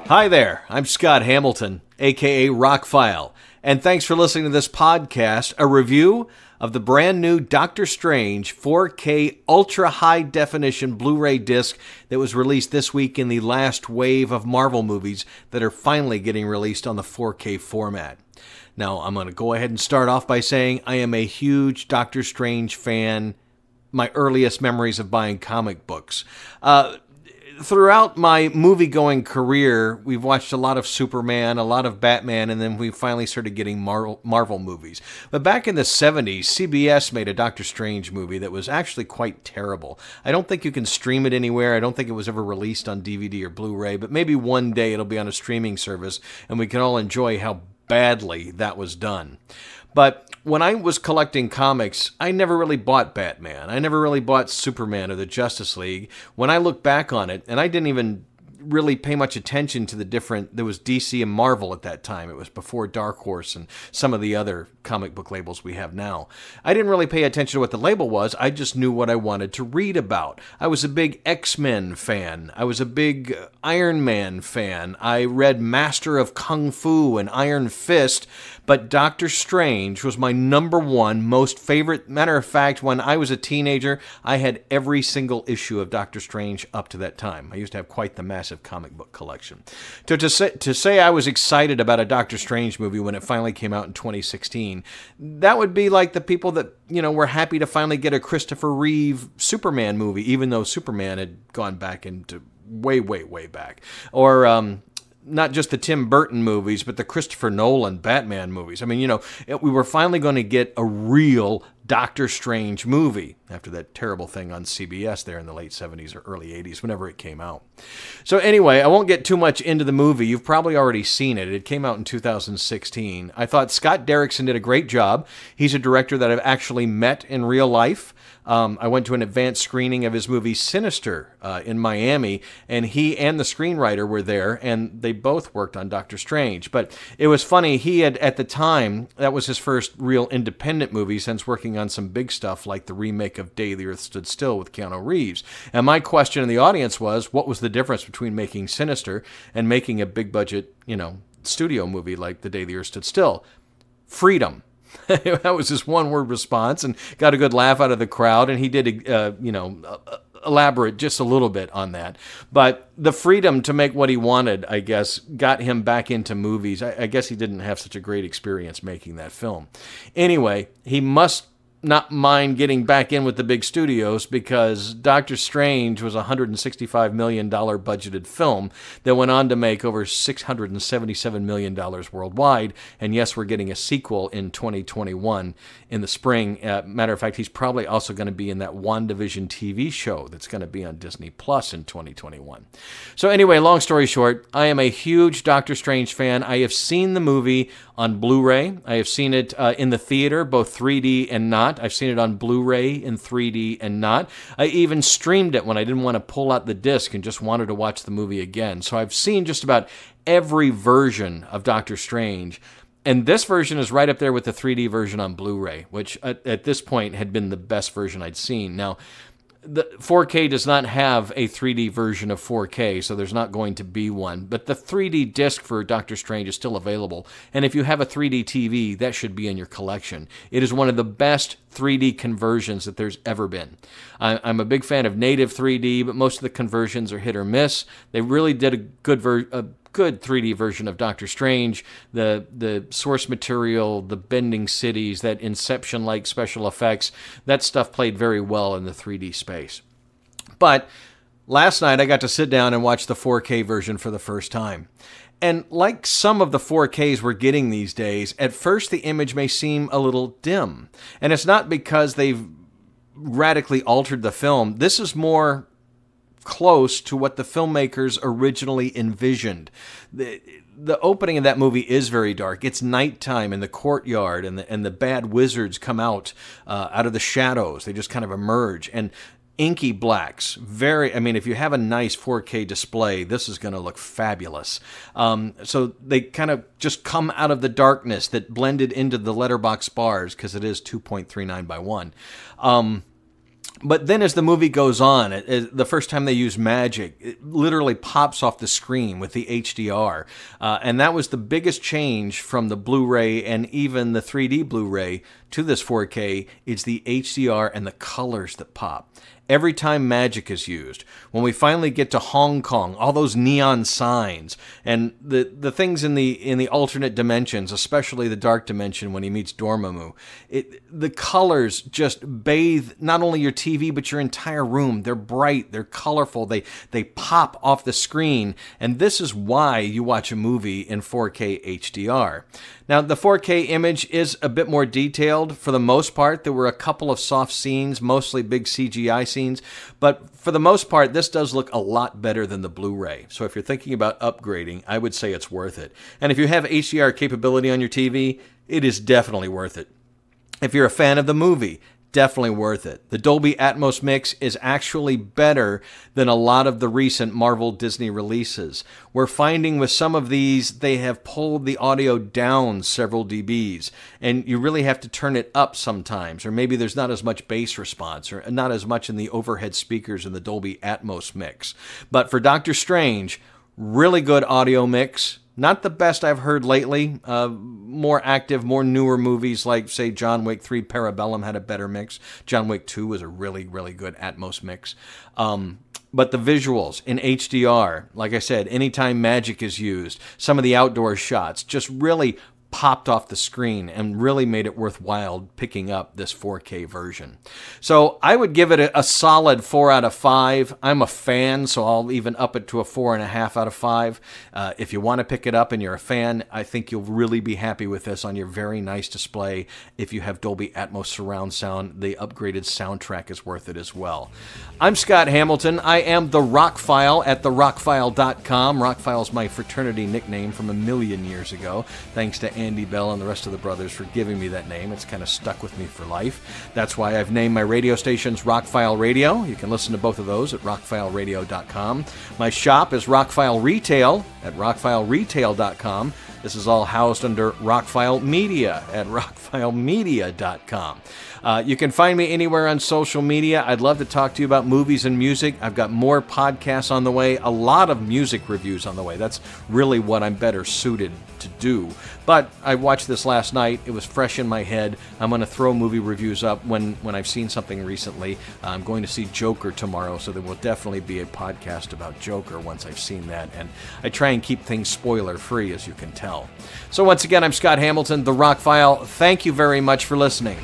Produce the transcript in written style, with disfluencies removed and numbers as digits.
Hi there, I'm Scott Hamilton, aka ROCKFILE, and thanks for listening to this podcast, a review of the brand new Doctor Strange 4K Ultra High Definition Blu-ray disc that was released this week in the last wave of Marvel movies that are finally getting released on the 4K format. Now, I'm going to go ahead and start off by saying I am a huge Doctor Strange fan, my earliest memories of buying comic books. Throughout my movie-going career, we've watched a lot of Superman, a lot of Batman, and then we finally started getting Marvel movies. But back in the 70s, CBS made a Doctor Strange movie that was actually quite terrible. I don't think you can stream it anywhere. I don't think it was ever released on DVD or Blu-ray, but maybe one day it'll be on a streaming service, and we can all enjoy how badly that was done. But when I was collecting comics, I never really bought Batman. I never really bought Superman or the Justice League. When I look back on it, and I didn't even really pay much attention to the different, there was DC and Marvel at that time. It was before Dark Horse and some of the other comic book labels we have now. I didn't really pay attention to what the label was. I just knew what I wanted to read about. I was a big X-Men fan. I was a big Iron Man fan. I read Master of Kung Fu and Iron Fist, but Doctor Strange was my number one most favorite. Matter of fact, when I was a teenager, I had every single issue of Doctor Strange up to that time. I used to have quite the massive comic book collection. To say I was excited about a Doctor Strange movie when it finally came out in 2016, that would be like the people that, were happy to finally get a Christopher Reeve Superman movie, even though Superman had gone back into way, way, way back. Or, not just the Tim Burton movies, but the Christopher Nolan Batman movies. I mean, we were finally going to get a real Doctor Strange movie after that terrible thing on CBS there in the late 70s or early 80s, whenever it came out. So anyway, I won't get too much into the movie. You've probably already seen it. It came out in 2016. I thought Scott Derrickson did a great job. He's a director that I've actually met in real life. I went to an advanced screening of his movie Sinister in Miami, and he and the screenwriter were there, and they both worked on Doctor Strange. But it was funny, he had, at the time, that was his first real independent movie since working on some big stuff like the remake of Day the Earth Stood Still with Keanu Reeves. And my question in the audience was, what was the difference between making Sinister and making a big-budget, studio movie like The Day the Earth Stood Still? Freedom. That was his one-word response, and got a good laugh out of the crowd, and he did, elaborate just a little bit on that. But the freedom to make what he wanted, I guess, got him back into movies. I guess he didn't have such a great experience making that film. Anyway, he must not mind getting back in with the big studios, because Doctor Strange was a $165 million budgeted film that went on to make over $677 million worldwide. And yes, we're getting a sequel in 2021 in the spring. Matter of fact, he's probably also going to be in that WandaVision TV show that's going to be on Disney Plus in 2021. So anyway, long story short, I am a huge Doctor Strange fan. I have seen the movie on Blu-ray. I have seen it in the theater, both 3D and not. I've seen it on Blu-ray in 3D and not. I even streamed it when I didn't want to pull out the disc and just wanted to watch the movie again. So I've seen just about every version of Doctor Strange. And this version is right up there with the 3D version on Blu-ray, which at this point had been the best version I'd seen. Now, the 4K does not have a 3D version of 4K, so there's not going to be one. But the 3D disc for Doctor Strange is still available. And if you have a 3D TV, that should be in your collection. It is one of the best 3D conversions that there's ever been. I'm a big fan of native 3D, but most of the conversions are hit or miss. They really did a good 3D version of Doctor Strange. The source material, the bending cities, that Inception-like special effects, that stuff played very well in the 3D space. But last night I got to sit down and watch the 4K version for the first time. And like some of the 4Ks we're getting these days, at first the image may seem a little dim. And it's not because they've radically altered the film. This is more close to what the filmmakers originally envisioned. The opening of that movie is very dark. It's nighttime in the courtyard, and the bad wizards come out of the shadows. They just kind of emerge. And inky blacks. If you have a nice 4K display, this is going to look fabulous. So they kind of just come out of the darkness that blended into the letterbox bars, because it is 2.39 by 1. But then as the movie goes on, the first time they use magic, it literally pops off the screen with the HDR. And that was the biggest change from the Blu-ray and even the 3D Blu-ray to this 4K, is the HDR and the colors that pop. Every time magic is used, when we finally get to Hong Kong, all those neon signs and the things in the alternate dimensions, especially the dark dimension when he meets Dormammu, the colors just bathe not only your TV but your entire room. They're bright, they're colorful, they pop off the screen, and this is why you watch a movie in 4K HDR. Now, the 4K image is a bit more detailed. For the most part, there were a couple of soft scenes, mostly big CGI scenes, but for the most part, this does look a lot better than the Blu-ray. So if you're thinking about upgrading, I would say it's worth it. And if you have HDR capability on your TV, it is definitely worth it. If you're a fan of the movie, definitely worth it. The Dolby Atmos mix is actually better than a lot of the recent Marvel Disney releases. We're finding with some of these, they have pulled the audio down several dBs, and you really have to turn it up sometimes, or maybe there's not as much bass response, or not as much in the overhead speakers in the Dolby Atmos mix. But for Doctor Strange, really good audio mix. Not the best I've heard lately. More active, more newer movies like, say, John Wick 3 Parabellum had a better mix. John Wick 2 was a really, really good Atmos mix. But the visuals in HDR, like I said, anytime magic is used, some of the outdoor shots just really popped off the screen and really made it worthwhile picking up this 4K version. So I would give it a solid 4 out of 5. I'm a fan, so I'll even up it to a 4.5 out of 5. If you want to pick it up and you're a fan, I think you'll really be happy with this on your very nice display. If you have Dolby Atmos surround sound, the upgraded soundtrack is worth it as well. I'm Scott Hamilton. I am the ROCKFILE at therockfile.com. ROCKFILE is my fraternity nickname from a million years ago. Thanks to Andy Bell and the rest of the brothers for giving me that name. It's kind of stuck with me for life. That's why I've named my radio stations ROCKFILE Radio. You can listen to both of those at rockfileradio.com. My shop is ROCKFILE Retail at rockfileretail.com. This is all housed under ROCKFILE Media at rockfilemedia.com. You can find me anywhere on social media. I'd love to talk to you about movies and music. I've got more podcasts on the way, a lot of music reviews on the way. That's really what I'm better suited to do. But I watched this last night. It was fresh in my head. I'm going to throw movie reviews up when I've seen something recently. I'm going to see Joker tomorrow, so there will definitely be a podcast about Joker once I've seen that. And I try and keep things spoiler-free, as you can tell. So once again, I'm Scott Hamilton, The ROCKFILE. Thank you very much for listening.